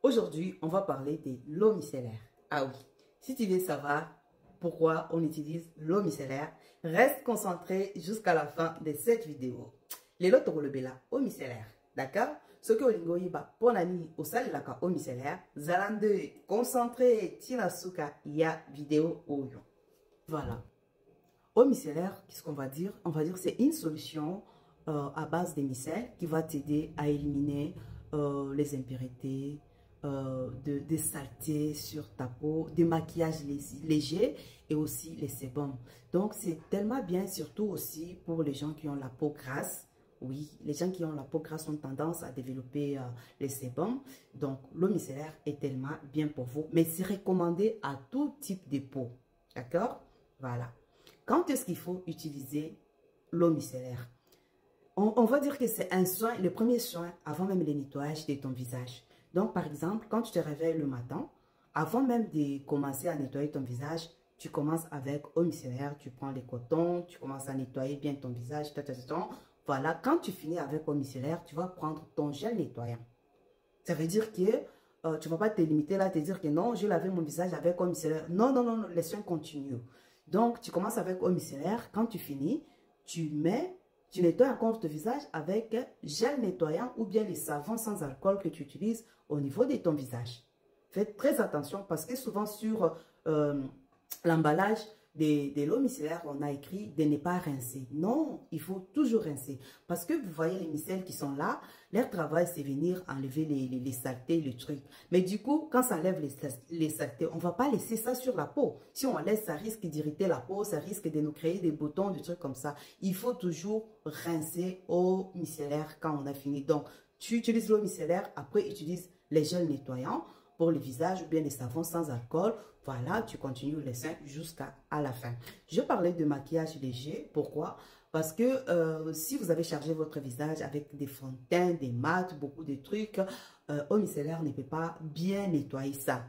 Aujourd'hui, on va parler de l'eau micellaire. Ah oui, si tu veux savoir pourquoi on utilise l'eau micellaire, reste concentré jusqu'à la fin de cette vidéo. Lelo tokolobela eau micellaire, d'accord? Ce que olingo yiba ponani osalelaka eau micellaire, zalande concentré tina suka ya vidéo oyo. Voilà. Eau micellaire, qu'est-ce qu'on va dire? On va dire c'est une solution à base de micelles qui va t'aider à éliminer les impuretés, des saletés sur ta peau, des maquillages légers et aussi les sébums. Donc, c'est tellement bien, surtout aussi pour les gens qui ont la peau grasse. Oui, les gens qui ont la peau grasse ont tendance à développer les sébums. Donc, l'eau micellaire est tellement bien pour vous. Mais c'est recommandé à tout type de peau. D'accord? Voilà. Quand est-ce qu'il faut utiliser l'eau micellaire? On va dire que c'est un soin, le premier soin avant même le nettoyage de ton visage. Donc, par exemple, quand tu te réveilles le matin, avant même de commencer à nettoyer ton visage, tu commences avec eau micellaire, tu prends les cotons, tu commences à nettoyer bien ton visage. Voilà, quand tu finis avec eau micellaire, tu vas prendre ton gel nettoyant. Ça veut dire que tu ne vas pas te limiter là, te dire que non, je lavais mon visage avec eau micellaire. Non, non, non, non, les soins continuent. Donc, tu commences avec eau micellaire. Quand tu finis, tu nettoies encore ton visage avec gel nettoyant ou bien les savons sans alcool que tu utilises au niveau de ton visage. Faites très attention parce que souvent sur l'emballage de l'eau micellaire, on a écrit de ne pas rincer. Non, il faut toujours rincer. Parce que vous voyez les micelles qui sont là, leur travail c'est venir enlever les saletés, les trucs. Mais du coup, quand ça enlève les saletés, on ne va pas laisser ça sur la peau. Si on laisse, ça risque d'irriter la peau, ça risque de nous créer des boutons, des trucs comme ça. Il faut toujours rincer eau micellaire quand on a fini. Donc, tu utilises l'eau micellaire, après utilise les gels nettoyants pour le visage ou bien les savons sans alcool. Voilà, tu continues les soins jusqu'à la fin. Je parlais de maquillage léger. Pourquoi? Parce que si vous avez chargé votre visage avec des fonds de teint, des mats, beaucoup de trucs, eau micellaire ne peut pas bien nettoyer ça.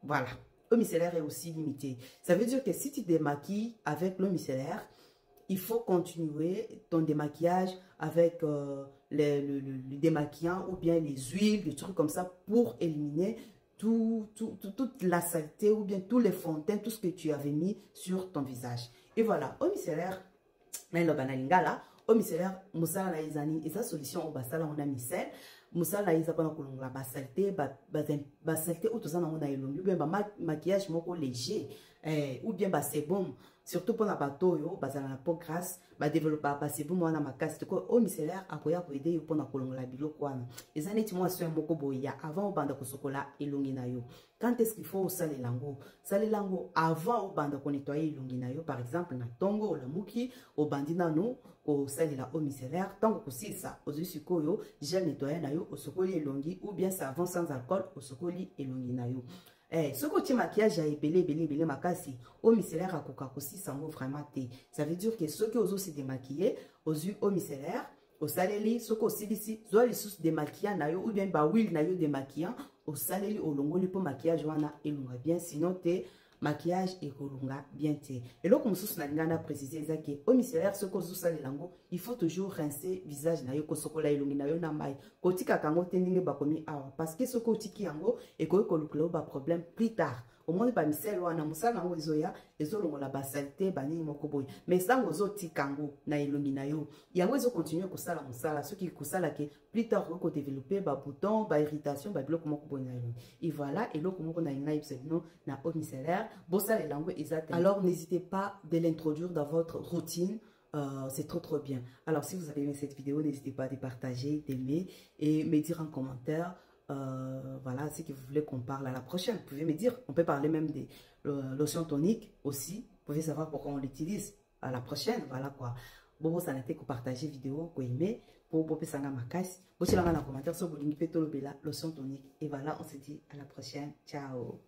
Voilà. L'eau micellaire est aussi limitée. Ça veut dire que si tu démaquilles avec l'eau micellaire, il faut continuer ton démaquillage avec le démaquillant ou bien les huiles, des trucs comme ça pour éliminer toute la saleté ou bien tous les fonds de teint, tout ce que tu avais mis sur ton visage. Et voilà, eau micellaire, eau micellaire, moussala na izani, et sa solution au basala on a micelle, moussala isa pana kolongola ba saleté ou tout ça on a elongi, ou bien maquillage moko léger, ou bien c'est bon. Surtout pour la bateau, bazala na peau grasse, développer parce que moi na makasi to ko eau micellaire akoya ko aider pour na kolongola biloko wana. Ezani ti moi soin moko boya avant obanda ko sokola elongi na yo. Quand est-ce qu'il faut saler lango? Saler lango avant obanda ko nettoyer elongi na yo, par exemple na tongo la muki obandi na no o saler la eau micellaire tango ko sisa ozusi koyo gel nettoyer na yo o sokoli elongi ou bien savon sans alcool o sokoli elongi na yo. Ce que tu maquillage a belé makasi au micellaire à coca aussi ça vaut vraiment té. Ça veut dire que ceux qui osent se démaquiller aux yeux au micellaire au saleli ce que aussi ici soit les sources de maquillage na yo ou bien ba huile na yo de maquillant au saleli au longo pour maquillage wana elunga bien sinon té maquillage et kolunga bien té. Et là comme sous na ngana préciser ça que au micellaire ce que sous sale lango il faut toujours rincer visage na yo ko sokola elungi na yo na mai kotika kango tendinge bakomi awa parce que ce que tiki yango et ko koluklo ba problème plus tard. Au moins ba misel wana musala ngo izoya ezolongola ba saleté bani moko boy mais ça ngozo tikango na elungi na yo yango ezo continuer ko sala musala ce qui ko sala que plus tard ko développer ba bouton ba irritation ba biloko moko boy na yo et voilà et loko moko na ngai non na eau micellaire bossa les langues exactes. Alors n'hésitez pas de l'introduire dans votre routine. C'est trop bien. Alors si vous avez aimé cette vidéo, n'hésitez pas à partager, d'aimer et me dire en commentaire voilà ce que vous voulez qu'on parle à la prochaine. Vous pouvez me dire, on peut parler même des lotions toniques aussi. Vous pouvez savoir pourquoi on l'utilise à la prochaine. Voilà quoi. Bon, ça n'a été que partager vidéo, que aimer pour sanga makasi. Vous pouvez dans commentaire sur lotion tonique. Et voilà, on se dit à la prochaine. Ciao.